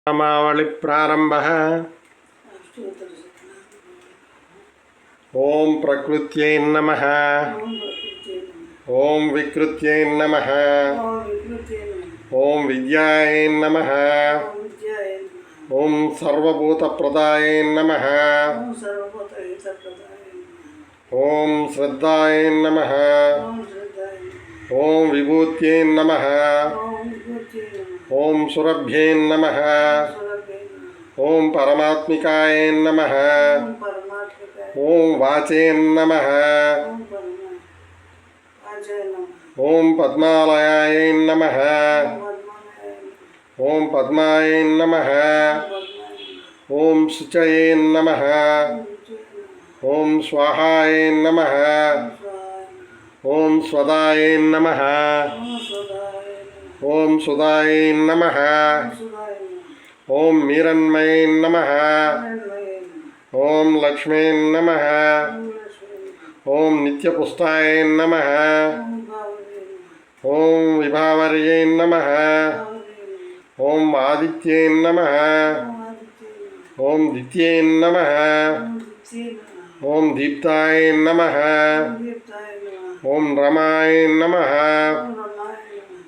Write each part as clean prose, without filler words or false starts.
नामावळि प्रारंभः। ओम प्रकृत्यै नमः। ओम विकृत्यै नमः। ओम विद्यायै नमः। ओम सर्वभूतप्रदायै नमः। ओम श्रद्धायै नमः। ओम विभूत्यै नमः। ओम सुरभ्यै नमः। ओम परमात्मिकाय नमः। ओम वाचे नमः। ओम पद्मालयाय नमः। ओम पद्माय नमः। ओम शुचये नमः। ओम स्वाहाय नमः। ओम स्वदाय नमः। ओम सुदाय नमः। ओम मीरन्मये नमः। ओम लक्ष्मी नमः। ओम नित्यपुष्टाय नमः। ओम विभावर्ये नमः। ओम आदित्ये नमः। ओम दित्ये नमः। ओम दीप्ताय नमः। ओम रमाय नमः।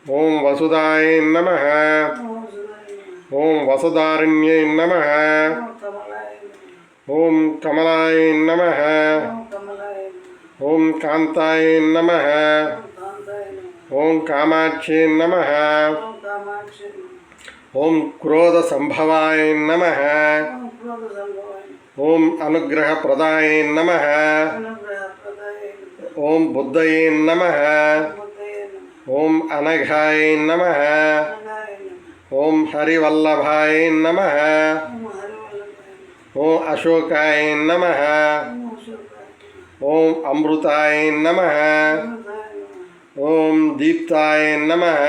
ओम वसुदाय नमः। ओम वसुधारण्ये नमः। ओम कमलाय नमः। ओम कांताय नमः। ओम कामाक्षे नमः। ओम क्रोध संभवाय नमः। ओम अनुग्रहप्रदाय नमः। ओम बुद्धये नमः। ओम अनघाय नमः। ओम हरिवल्लभाय नमः। ओम अशोकाय नमः। ओम अमृताय नमः। ओम दीप्ताय नमः।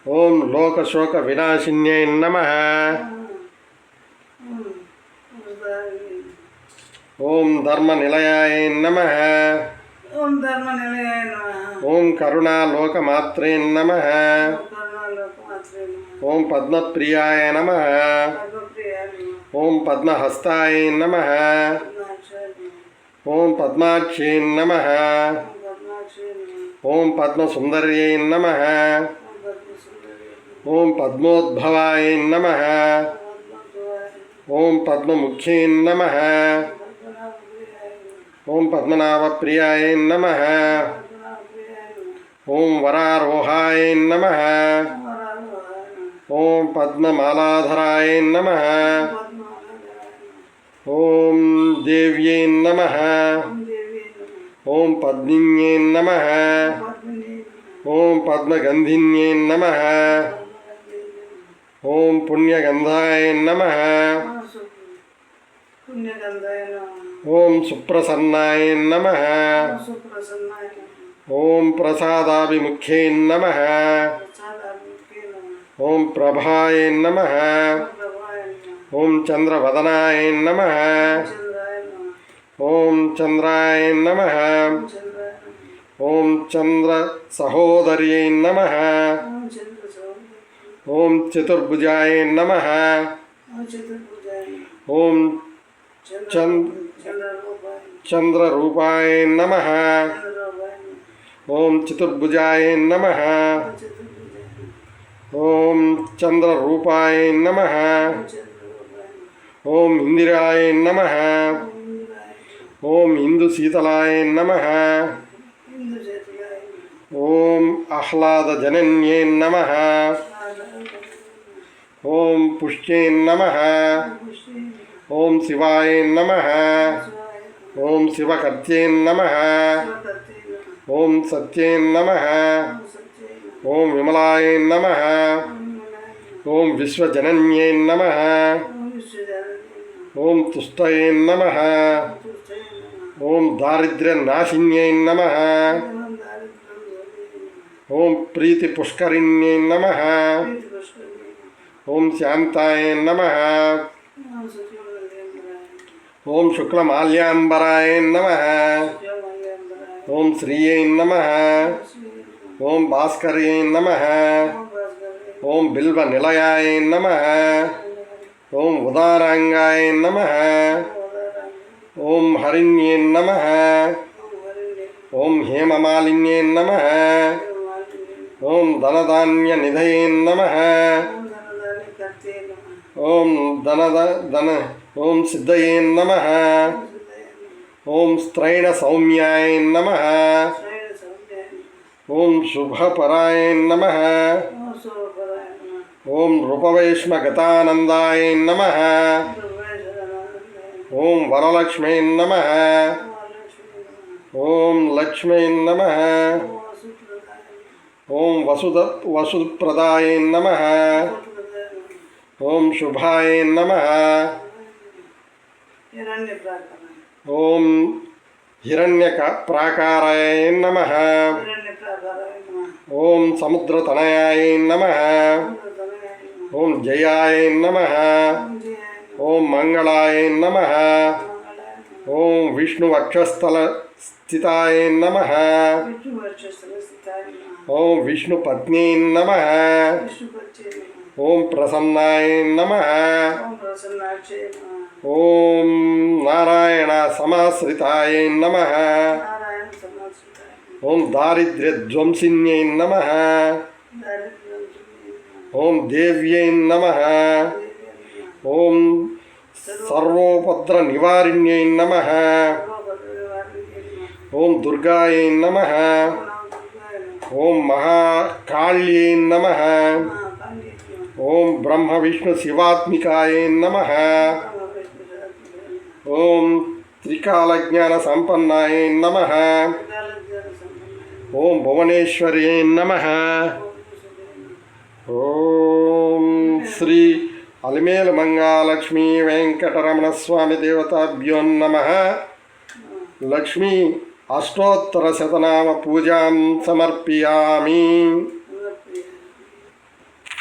ओम लोकशोक विनाशिन्यै नमः। ओम धर्मनिलयाय नमः। ओम करुणालोकमात्रे नमः। ओम पद्मप्रियाय नमः। ओम पद्महस्ताय नमः। ओम पद्माक्षे नमः। ओम पद्मसुंदर्यै नमः। ओम पद्मोद्भवाय नमः। ओम पद्ममुख्ये नमः। ओम पद्मनाभप्रियाय नमः। ओम वरारोहाय नमः। ओम पद्ममालाधराय नमः। ओम देव्यै नमः। ओम पद्मिन्यै नमः। ओम पद्मगंधिन्यै नमः। ओम पुण्यगंधाय नमः। ओम सुप्रसन्नाय नमः। ओम प्रसादाभिमुख्ये नमः। ओम प्रभाय नमः। ओम चंद्रवदनाय नमः। ओम चंद्राय नमः। ओम चंद्र सहोदर्यै नमः। ओम चतुर्भुजाय नमः। ओम चंद्ररूपाय नमः। ओम चतुर्भुजाय नमः। ओम चंद्ररूपाय नमः। ओम इंदिराय नमः। ओम इंदुशीतलाय नमः। ओम आह्लादजनन्ये नमः। ओम पुष्ये नमः। ओम शिवाय नमः। ओम शिवकर्त्ये नमः। ओम सत्ये नमः। ओम विमलाय नमः। ओम विश्वजनन्ये नमः। ओम तुष्टये नमः। ओम दारिद्र्यनाशिन्ये नमः। ओम प्रीतिपुष्करिण्ये नमः। ओम शांताय नमः। ओम शुक्लमाल्याम्बराय नमः। ओम श्रिये नमः। ओम भास्कर्ये नमः। ఓం బిల్వ నిలయాయ నమః. ఓం ఉదారాంగాయ నమః. ఓం హరిణ్యే నమః. ఓం హేమమాలిన్యే నమః. ఓం ధనధాన్య నిధయే నమః. ఓం ఓం సిద్ధయే నమః. ఓం స్త్రైణ సౌమ్యాయ నమః. ఓం శుభపరాయ నమః. ఓం రూపవైష్మగతానందాయ నమః. ఓం వరలక్ష్మీ నమః. ఓం లక్ష్మీ నమః. ఓం వసుప్రదాయ నమః. ఓం శుభాయ నమః. ఓం హిరణ్యప్రాకారాయ నమః. ఓం సముద్రతనయాయ నమః. ఓం జయాయ నమః. ఓం మంగళాయ నమః. ఓం విష్ణువక్షస్థల స్థితాయ నమః. ఓం విష్ణుపత్నీ నమః. ఓం ప్రసన్నాయ నమః. ఓం నారాయణ సమాశ్రితాయ నమః. ఓం దారిద్ర్యధ్వంసిన్యై నమః. ఓం దేవ్యై నమః. ఓం సర్వోపద్ర నివారిణ్యై నమః. ఓం దుర్గాయై నమః. ఓం మహాకాళ్యై నమః. ఓం బ్రహ్మ విష్ణు శివాత్మికాయ నమః. ఓం త్రికాలజ్ఞాన సంపన్నాయ నమః. ఓం భువనేశ్వర్యై నమః. ఓం శ్రీ అలిమేలు మంగాలక్ష్మీ వెంకటరమణ స్వామి దేవతాభ్యో నమః. లక్ష్మీ అష్టోత్తర శతనామ పూజాం సమర్పయామి.